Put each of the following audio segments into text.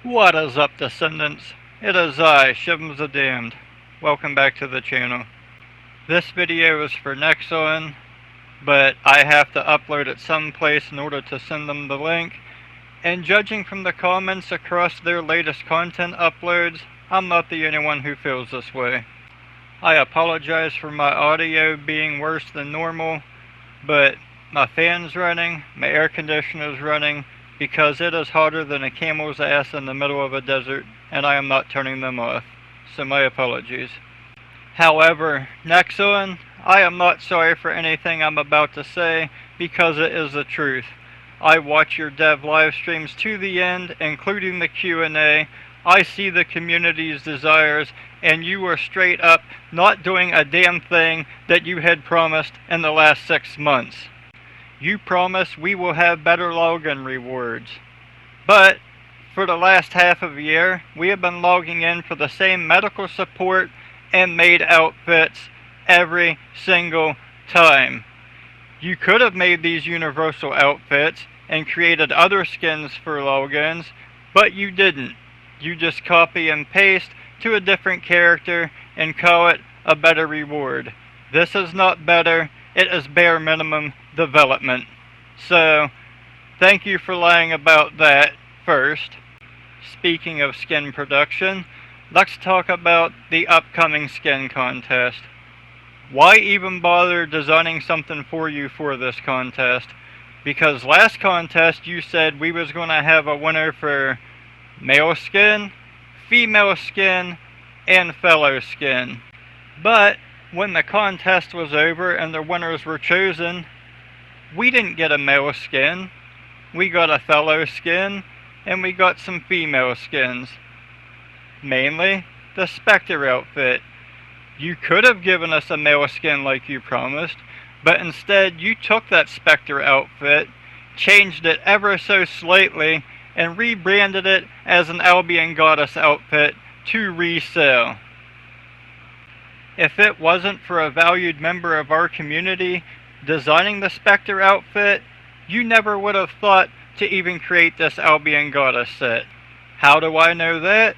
What is up, descendants? It is I, Shivms the Damned. Welcome back to the channel. This video is for Nexon, but I have to upload it someplace in order to send them the link, and judging from the comments across their latest content uploads, I'm not the only one who feels this way. I apologize for my audio being worse than normal, but my fan's running, my air conditioner's running, because it is hotter than a camel's ass in the middle of a desert, and I am not turning them off, so my apologies. However, Nexon, I am not sorry for anything I'm about to say, because it is the truth. I watch your dev live streams to the end, including the Q&A. I see the community's desires, and you were straight up not doing a damn thing that you had promised in the last 6 months. You promise we will have better login rewards. But for the last half of the year, we have been logging in for the same medical support and maid outfits every single time. You could have made these universal outfits and created other skins for logins, but you didn't. You just copy and paste to a different character and call it a better reward. This is not better, it is bare minimum development. So, thank you for lying about that first. Speaking of skin production, let's talk about the upcoming skin contest. Why even bother designing something for you for this contest? Because last contest you said we was going to have a winner for male skin, female skin, and fellow skin. But when the contest was over and the winners were chosen, we didn't get a male skin. We got a fellow skin, and we got some female skins. Mainly the Spectre outfit. You could have given us a male skin like you promised, but instead you took that Spectre outfit, changed it ever so slightly, and rebranded it as an Albion Goddess outfit to resell. If it wasn't for a valued member of our community designing the Spectre outfit, you never would have thought to even create this Albion Goddess set. How do I know that?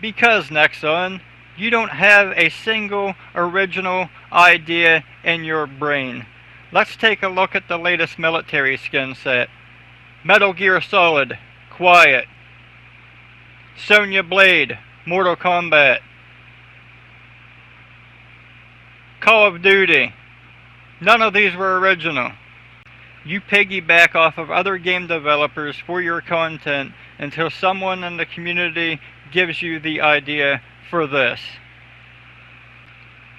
Because, Nexon, you don't have a single original idea in your brain. Let's take a look at the latest military skin set. Metal Gear Solid, Quiet. Sonya Blade, Mortal Kombat. Call of Duty. None of these were original. You piggyback off of other game developers for your content until someone in the community gives you the idea for this.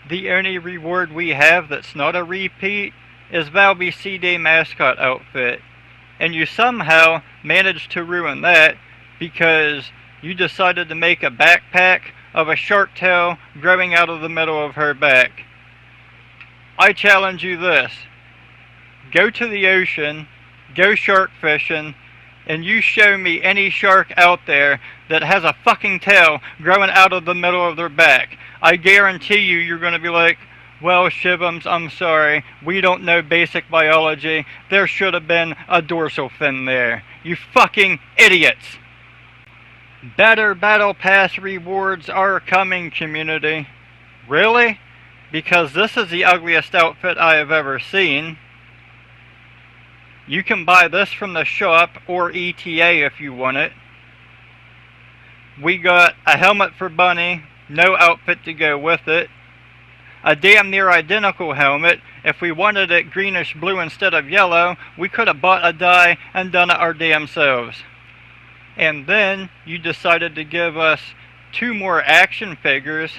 The only reward we have that's not a repeat is Valby's C-Day mascot outfit. And you somehow managed to ruin that because you decided to make a backpack of a shark tail growing out of the middle of her back. I challenge you this. Go to the ocean, go shark fishing, and you show me any shark out there that has a fucking tail growing out of the middle of their back. I guarantee you're going to be like, well, Shivams, I'm sorry, we don't know basic biology. There should have been a dorsal fin there. You fucking idiots. Better Battle Pass rewards are coming, community. Really? Because this is the ugliest outfit I have ever seen. You can buy this from the shop or ETA if you want it. We got a helmet for Bunny, no outfit to go with it. A damn near identical helmet. If we wanted it greenish blue instead of yellow, we could have bought a dye and done it our damn selves. And then you decided to give us 2 more action figures.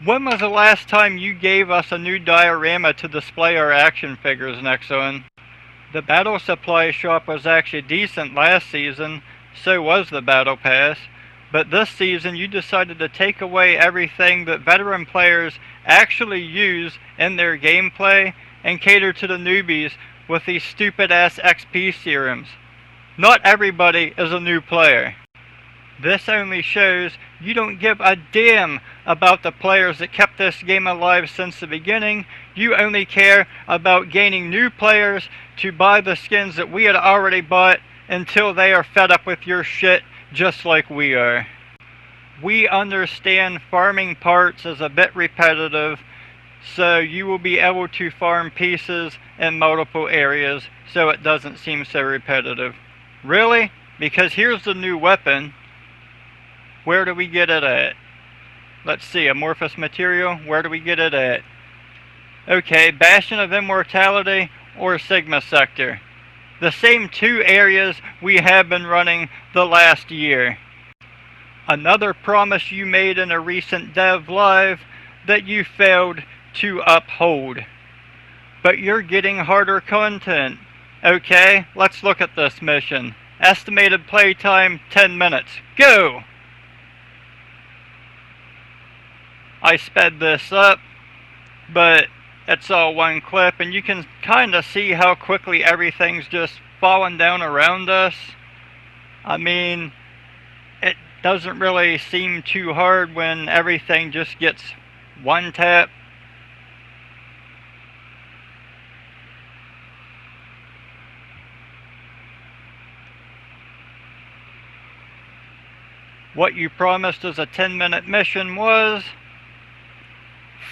When was the last time you gave us a new diorama to display our action figures, Nexon? The Battle Supply shop was actually decent last season, so was the Battle Pass, but this season you decided to take away everything that veteran players actually use in their gameplay and cater to the newbies with these stupid ass XP serums. Not everybody is a new player. This only shows you don't give a damn about the players that kept this game alive since the beginning. You only care about gaining new players to buy the skins that we had already bought until they are fed up with your shit just like we are. We understand farming parts is a bit repetitive, so you will be able to farm pieces in multiple areas so it doesn't seem so repetitive. Really? Because here's the new weapon. Where do we get it at? Let's see, amorphous material, where do we get it at? Okay, Bastion of Immortality or Sigma Sector. The same two areas we have been running the last year. Another promise you made in a recent dev live that you failed to uphold. But you're getting harder content. Okay, let's look at this mission. Estimated playtime 10 minutes. Go! I sped this up, but it's all one clip, and you can kind of see how quickly everything's just falling down around us. I mean, it doesn't really seem too hard when everything just gets one tap. What you promised as a 10-minute mission was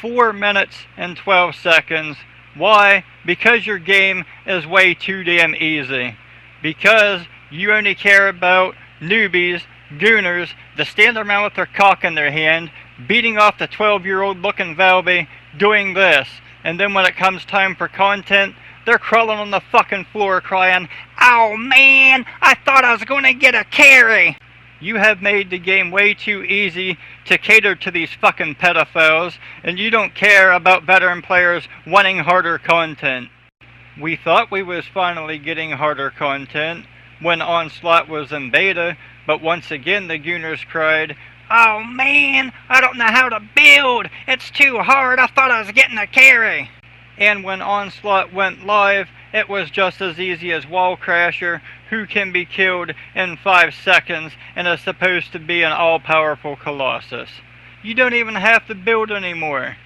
4 minutes and 12 seconds. Why? Because your game is way too damn easy. Because you only care about newbies, gooners, that stand around with their cock in their hand, beating off the 12-year-old looking Valby, doing this. And then when it comes time for content, they're crawling on the fucking floor crying, "Oh man, I thought I was gonna get a carry." You have made the game way too easy to cater to these fucking pedophiles, and you don't care about veteran players wanting harder content. We thought we was finally getting harder content when Onslaught was in beta, but once again the Gooners cried, "Oh man, I don't know how to build, it's too hard, I thought I was getting a carry." And when Onslaught went live, it was just as easy as Wall Crasher, who can be killed in 5 seconds and is supposed to be an all-powerful Colossus. You don't even have to build anymore.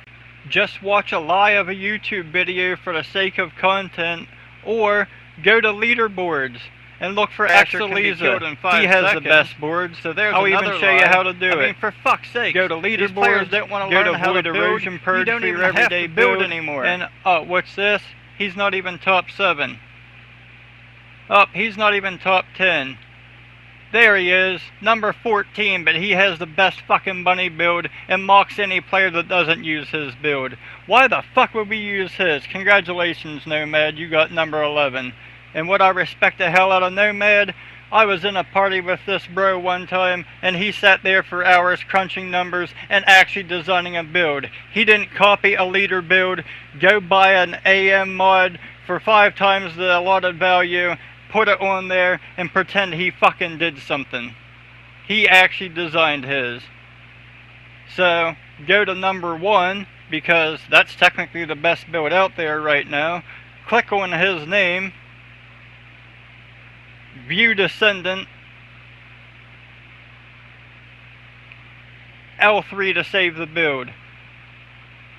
Just watch a lie of a YouTube video for the sake of content, or go to leaderboards and look for Exaliza. He has the best boards, so I'll even show you how to do it. I mean, for fuck's sake, go to leaderboards, don't want to learn how to build, you don't even have to build anymore. And, oh, what's this? He's not even top 7. Oh, he's not even top 10. There he is, number 14, but he has the best fucking bunny build and mocks any player that doesn't use his build. Why the fuck would we use his? Congratulations, Nomad, you got number 11. And what I respect the hell out of Nomad, I was in a party with this bro one time, and he sat there for hours crunching numbers and actually designing a build. He didn't copy a leader build, go buy an AM mod for 5 times the allotted value, put it on there, and pretend he fucking did something. He actually designed his. So, go to number 1, because that's technically the best build out there right now. Click on his name. View Descendant. L3 to save the build.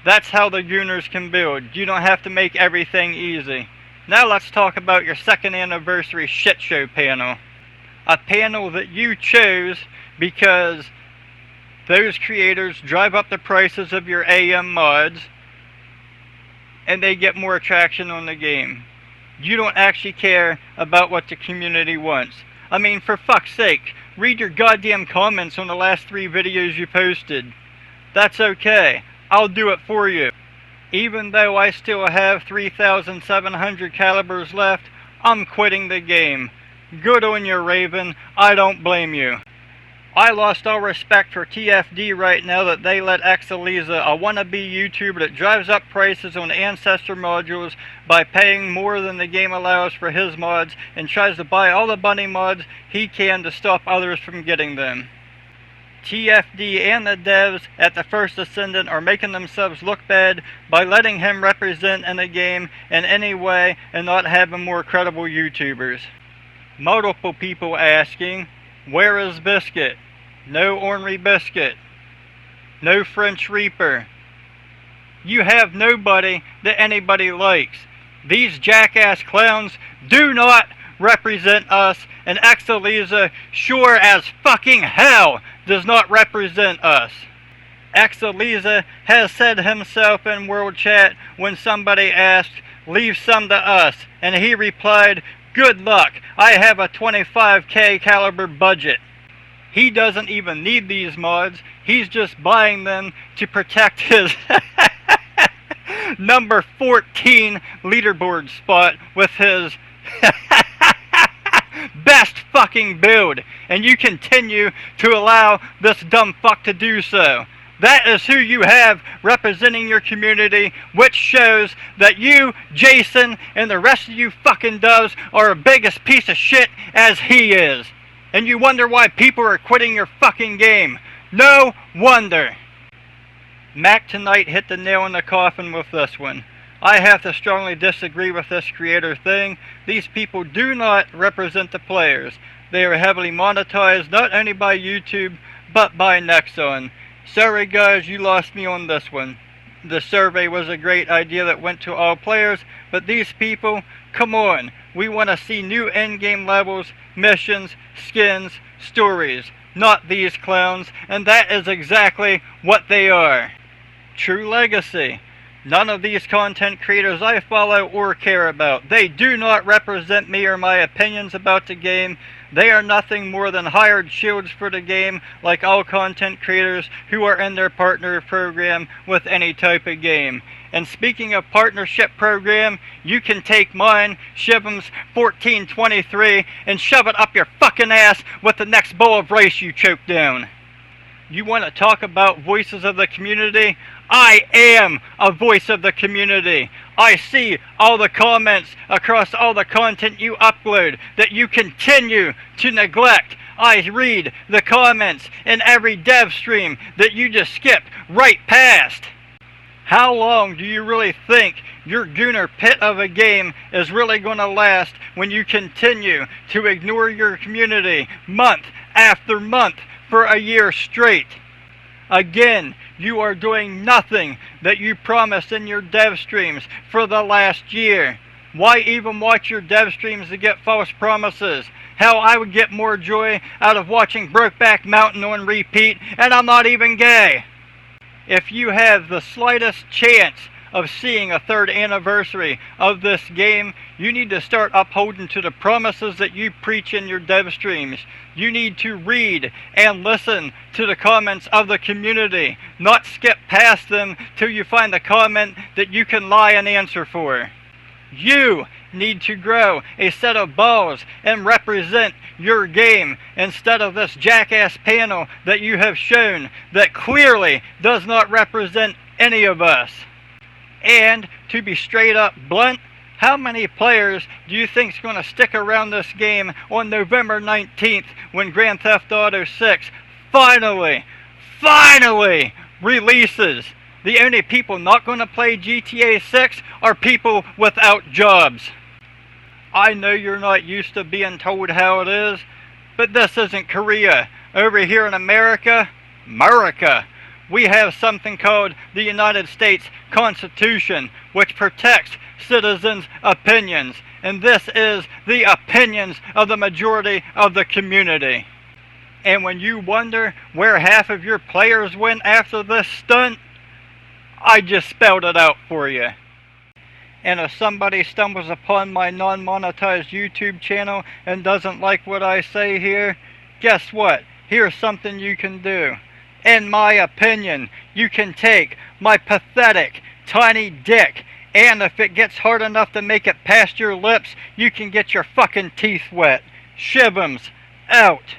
That's how the Gooners can build. You don't have to make everything easy. Now let's talk about your 2nd anniversary shit show panel. A panel that you chose because those creators drive up the prices of your AM mods and they get more traction on the game. You don't actually care about what the community wants. I mean, for fuck's sake, read your goddamn comments on the last 3 videos you posted. That's okay. I'll do it for you. Even though I still have 3,700 calibers left, I'm quitting the game. Good on you, Raven. I don't blame you. I lost all respect for TFD right now that they let Exaliza, a wannabe YouTuber that drives up prices on Ancestor modules by paying more than the game allows for his mods and tries to buy all the bunny mods he can to stop others from getting them. TFD and the devs at the First Ascendant are making themselves look bad by letting him represent in the game in any way and not having more credible YouTubers. Multiple people asking, where is Biscuit? No Ornery Biscuit. No French Reaper. You have nobody that anybody likes. These jackass clowns do not represent us, and Exaliza sure as fucking hell does not represent us. Exaliza has said himself in World Chat when somebody asked, "Leave some to us," and he replied, "Good luck, I have a 25k caliber budget." He doesn't even need these mods, he's just buying them to protect his number 14 leaderboard spot with his best fucking build, and you continue to allow this dumb fuck to do so. That is who you have representing your community, which shows that you, Jason, and the rest of you fucking doves are a biggest piece of shit as he is. And you wonder why people are quitting your fucking game. No wonder. Mac tonight hit the nail in the coffin with this one. I have to strongly disagree with this creator thing. These people do not represent the players. They are heavily monetized not only by YouTube, but by Nexon. Sorry guys, you lost me on this one. The survey was a great idea that went to all players, but these people, come on. We want to see new endgame levels, missions, skins, stories. Not these clowns, and that is exactly what they are. True legacy. None of these content creators I follow or care about. They do not represent me or my opinions about the game. They are nothing more than hired shields for the game, like all content creators who are in their partner program with any type of game. And speaking of partnership program, you can take mine, Shivham's 1423, and shove it up your fucking ass with the next bowl of rice you choke down. You want to talk about voices of the community? I am a voice of the community. I see all the comments across all the content you upload that you continue to neglect. I read the comments in every dev stream that you just skip right past. How long do you really think your Gooner pit of a game is really going to last when you continue to ignore your community month after month for a year straight? Again, you are doing nothing that you promised in your dev streams for the last year. Why even watch your dev streams to get false promises? Hell, I would get more joy out of watching Brokeback Mountain on repeat, and I'm not even gay. If you have the slightest chance of seeing a third anniversary of this game, you need to start upholding to the promises that you preach in your dev streams. You need to read and listen to the comments of the community, not skip past them till you find the comment that you can lie and answer for. You need to grow a set of balls and represent your game instead of this jackass panel that you have shown that clearly does not represent any of us. And to be straight up blunt, how many players do you think is going to stick around this game on November 19th when Grand Theft Auto 6 finally releases? The only people not going to play GTA 6 are people without jobs. I know you're not used to being told how it is, but this isn't Korea. Over here in America, we have something called the United States Constitution, which protects citizens' opinions, and this is the opinions of the majority of the community. And when you wonder where half of your players went after this stunt, I just spelled it out for you. And if somebody stumbles upon my non-monetized YouTube channel and doesn't like what I say here, guess what? Here's something you can do. In my opinion, you can take my pathetic, tiny dick, and if it gets hard enough to make it past your lips, you can get your fucking teeth wet. Shivham's out.